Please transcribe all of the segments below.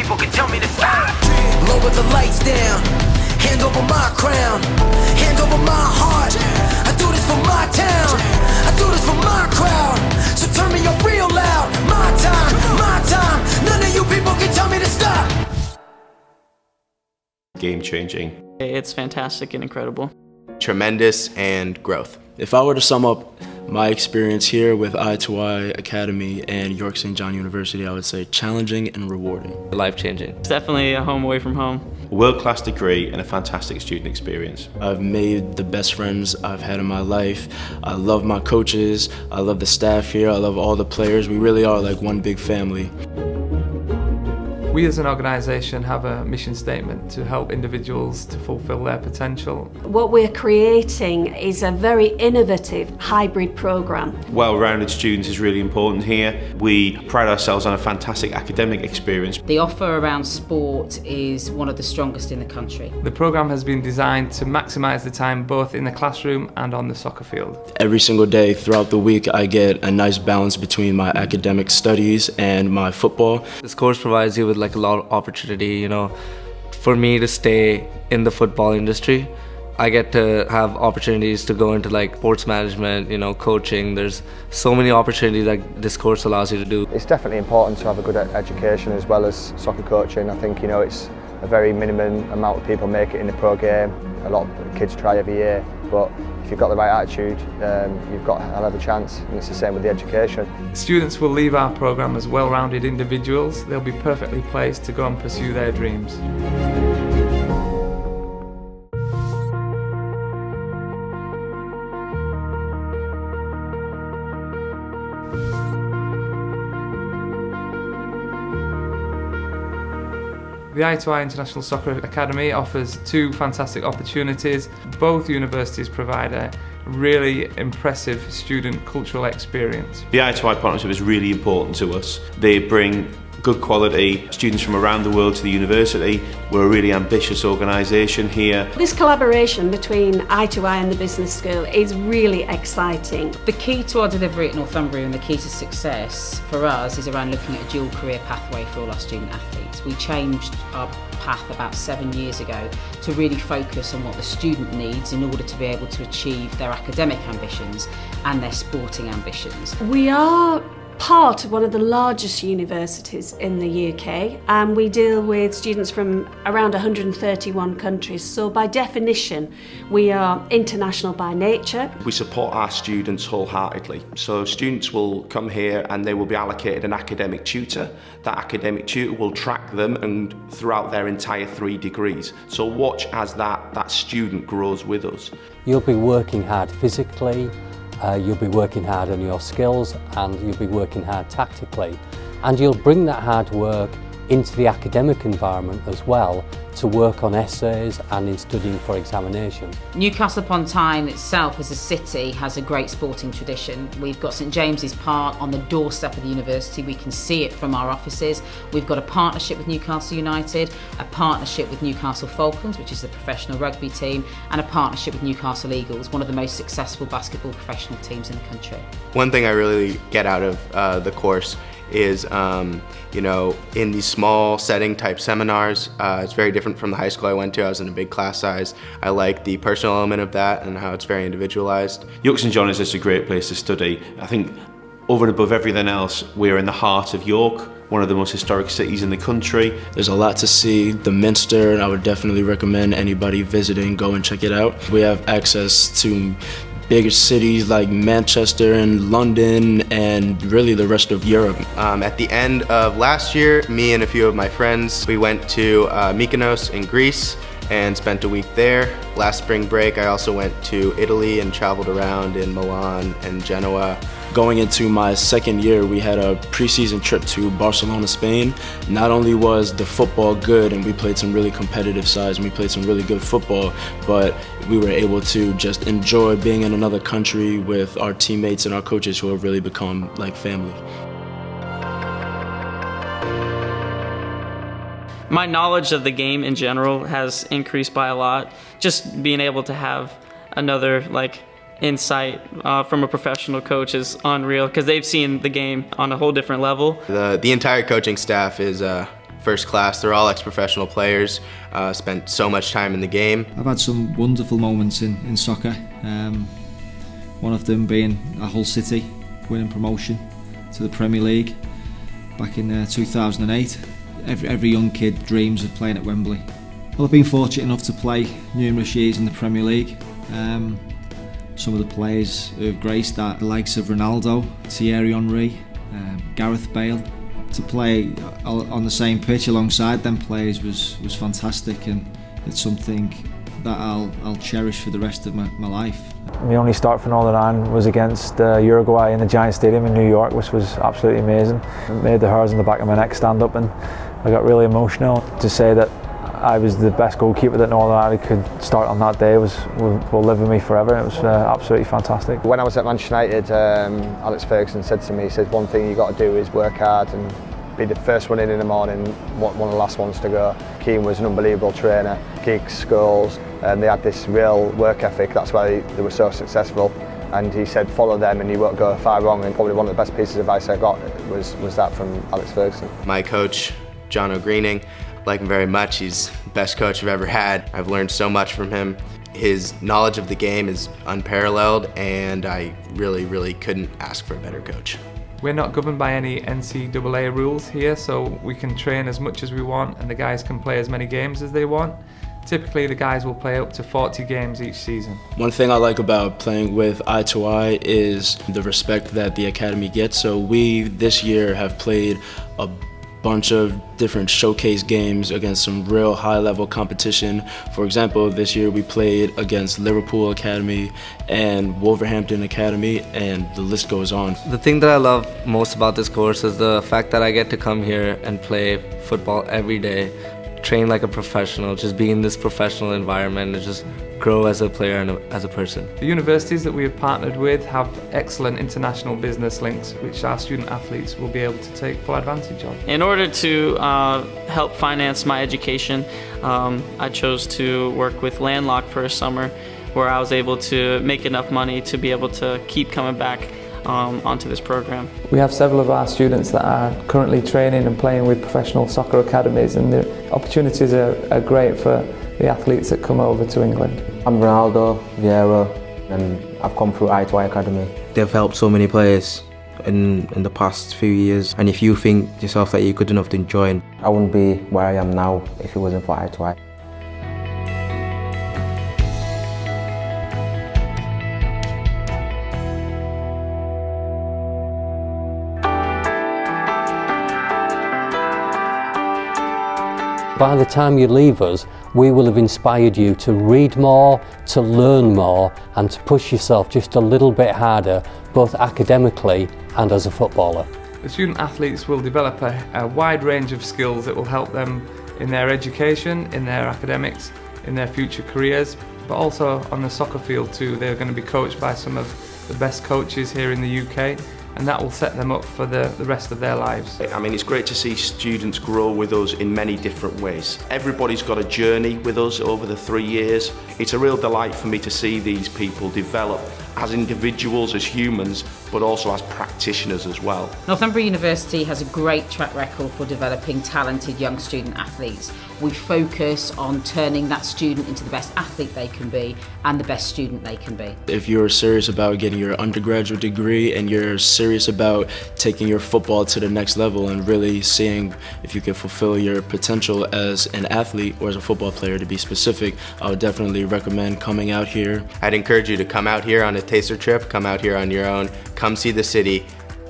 people can tell me to stop. Lower the lights down, hand over my crown, hand over my heart. I do this for my town, I do this for my crowd. So turn me up real loud. My time, none of you people can tell me to stop. Game changing. It's fantastic and incredible. Tremendous and growth. If I were to sum up my experience here with i2i Academy and York St. John University, I would say challenging and rewarding. Life-changing. It's definitely a home away from home. World-class degree and a fantastic student experience. I've made the best friends I've had in my life. I love my coaches, I love the staff here, I love all the players. We really are like one big family. We as an organisation have a mission statement to help individuals to fulfil their potential. What we're creating is a very innovative hybrid programme. Well-rounded students is really important here. We pride ourselves on a fantastic academic experience. The offer around sport is one of the strongest in the country. The programme has been designed to maximise the time both in the classroom and on the soccer field. Every single day throughout the week I get a nice balance between my academic studies and my football. This course provides you with like a lot of opportunity, for me to stay in the football industry. I get to have opportunities to go into like sports management, coaching. There's so many opportunities that this course allows you to do. It's definitely important to have a good education as well as soccer coaching. I think, it's a very minimum amount of people make it in the pro game. A lot of kids try every year, but if you've got the right attitude, you've got a hell of a chance, and it's the same with the education. Students will leave our programme as well-rounded individuals. They'll be perfectly placed to go and pursue their dreams. The i2i International Soccer Academy offers two fantastic opportunities. Both universities provide a really impressive student cultural experience. The i2i partnership is really important to us. They bring good quality students from around the world to the university. We're a really ambitious organisation here. This collaboration between i2i and the business school is really exciting. The key to our delivery at Northumbria and the key to success for us is around looking at a dual career pathway for all our student athletes. We changed our path about 7 years ago to really focus on what the student needs in order to be able to achieve their academic ambitions and their sporting ambitions. We are part of one of the largest universities in the UK, and we deal with students from around 131 countries, so by definition we are international by nature. We support our students wholeheartedly. So students will come here and they will be allocated an academic tutor. That academic tutor will track them and throughout their entire 3 degrees. So watch as that student grows with us. You'll be working hard physically, you'll be working hard on your skills, and you'll be working hard tactically, and you'll bring that hard work into the academic environment as well to work on essays and in studying for examination. Newcastle upon Tyne itself as a city has a great sporting tradition. We've got St James's Park on the doorstep of the university. We can see it from our offices. We've got a partnership with Newcastle United, a partnership with Newcastle Falcons, which is the professional rugby team, and a partnership with Newcastle Eagles, one of the most successful basketball professional teams in the country. One thing I really get out of the course is, in these small setting type seminars, it's very different from the high school I went to. I was in a big class size. I like the personal element of that and how it's very individualized. York St John is just a great place to study. I think over and above everything else, we're in the heart of York, one of the most historic cities in the country. There's a lot to see. The Minster, and I would definitely recommend anybody visiting, go and check it out. We have access to bigger cities like Manchester and London and really the rest of Europe. At the end of last year, me and a few of my friends, we went to Mykonos in Greece and spent a week there. Last spring break, I also went to Italy and traveled around in Milan and Genoa. Going into my second year, we had a preseason trip to Barcelona, Spain. Not only was the football good and we played some really competitive sides and we played some really good football, but we were able to just enjoy being in another country with our teammates and our coaches who have really become like family. My knowledge of the game in general has increased by a lot. Just being able to have another insight from a professional coach is unreal because they've seen the game on a whole different level. The entire coaching staff is first class. They're all ex-professional players, spent so much time in the game. I've had some wonderful moments in soccer. One of them being at Hull City winning promotion to the Premier League back in 2008. Every young kid dreams of playing at Wembley. Well, I've been fortunate enough to play numerous years in the Premier League. Some of the players who have graced that, the likes of Ronaldo, Thierry Henry, Gareth Bale. To play on the same pitch alongside them players was fantastic, and it's something that I'll cherish for the rest of my life. My only start for Northern Ireland was against Uruguay in the Giant Stadium in New York, which was absolutely amazing. It made the hairs on the back of my neck stand up, and I got really emotional. To say that I was the best goalkeeper that Northern Ireland could start on that day will live with me forever. It was absolutely fantastic. When I was at Manchester United, Alex Ferguson said to me, he said, one thing you got to do is work hard and be the first one in the morning, one of the last ones to go. Keane was an unbelievable trainer, gigs, goals, and they had this real work ethic. That's why they were so successful. And he said, follow them and you won't go far wrong. And probably one of the best pieces of advice I got was that from Alex Ferguson. My coach, John O'Greening, like him very much. He's the best coach I've ever had. I've learned so much from him. His knowledge of the game is unparalleled, and I really couldn't ask for a better coach. We're not governed by any NCAA rules here, so we can train as much as we want and the guys can play as many games as they want. Typically the guys will play up to 40 games each season. One thing I like about playing with i2i is the respect that the academy gets. So we this year have played a bunch of different showcase games against some real high-level competition. For example, this year we played against Liverpool Academy and Wolverhampton Academy, and the list goes on. The thing that I love most about this course is the fact that I get to come here and play football every day, train like a professional, just be in this professional environment and just grow as a player and as a person. The universities that we have partnered with have excellent international business links which our student athletes will be able to take full advantage of. In order to help finance my education, I chose to work with Landlock for a summer, where I was able to make enough money to be able to keep coming back onto this program. We have several of our students that are currently training and playing with professional soccer academies, and the opportunities are great for the athletes that come over to England. I'm Ronaldo, Vieira, and I've come through i2i Academy. They've helped so many players in the past few years, and if you think yourself that you're good enough to join, I wouldn't be where I am now if it wasn't for i2i. By the time you leave us, we will have inspired you to read more, to learn more, and to push yourself just a little bit harder, both academically and as a footballer. The student athletes will develop a wide range of skills that will help them in their education, in their academics, in their future careers, but also on the soccer field too. They're going to be coached by some of the best coaches here in the UK, and that will set them up for the rest of their lives. I mean, it's great to see students grow with us in many different ways. Everybody's got a journey with us over the 3 years. It's a real delight for me to see these people develop as individuals, as humans, but also as practitioners as well. Northumbria University has a great track record for developing talented young student athletes. We focus on turning that student into the best athlete they can be and the best student they can be. If you're serious about getting your undergraduate degree and you're serious about taking your football to the next level and really seeing if you can fulfill your potential as an athlete or as a football player, to be specific, I would definitely recommend coming out here. I'd encourage you to come out here on a taster trip, come out here on your own, come see the city,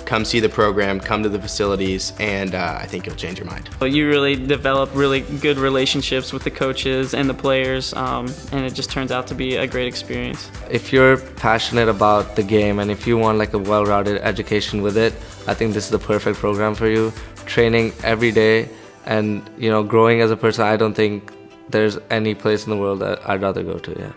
come see the program, come to the facilities, and I think you'll change your mind. You really develop really good relationships with the coaches and the players, and it just turns out to be a great experience. If you're passionate about the game and if you want like a well-rounded education with it, I think this is the perfect program for you. Training every day and growing as a person, I don't think there's any place in the world that I'd rather go to. Yeah.